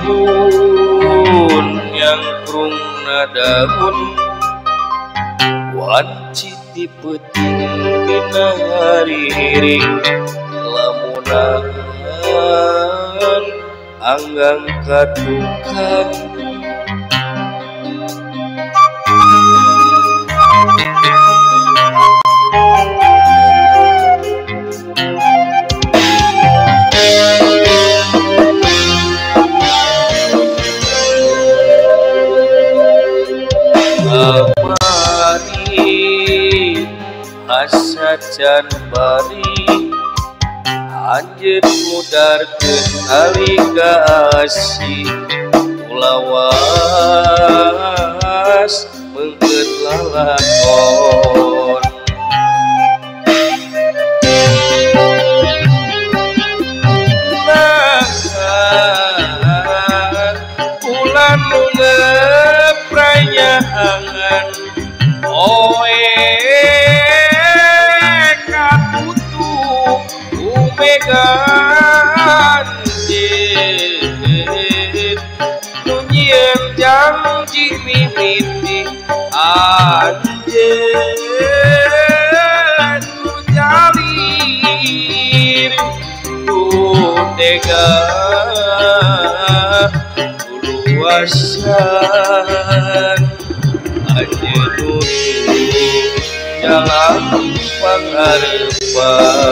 Ciibun yang prung daun wanci dipeting dina hariri lamunan anggang kadukan Asajan bari anjeun mudarkeun alika asih ulawas meungkeut lalakon bulan nu ngepranyaangan oe ganjil nunyian janji mimiti anjeun nu jalir ku tega luasan anjeun nu jalan pangarepan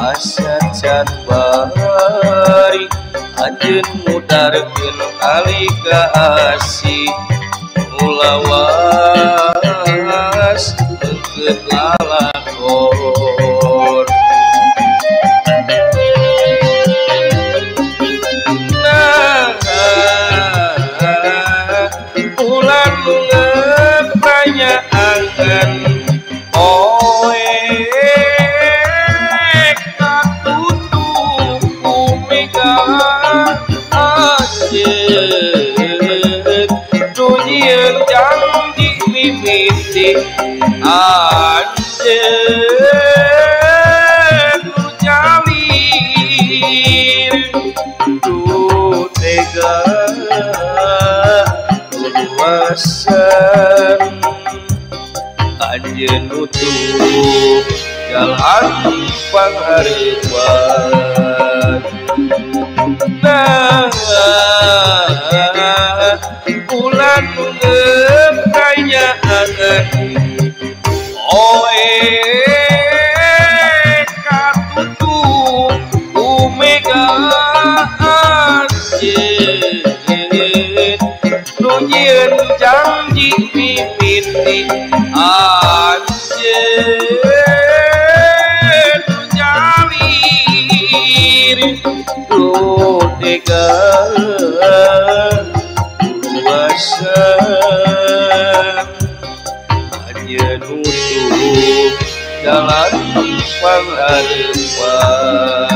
asajan bari anjeun mudarkeun alika asih ulawas meungkeut lalakon bulan nu ngepranyaangan nunyian janji mimiti anjeun nu jalir ku tega luasan anjeun nutup jalan pangarepan bulan nu ngepranyaangan oe katutup umega anjeun nunyian janji mimiti anjeun nu jalir ku tega luasan anjeun nutup jalan pangarepan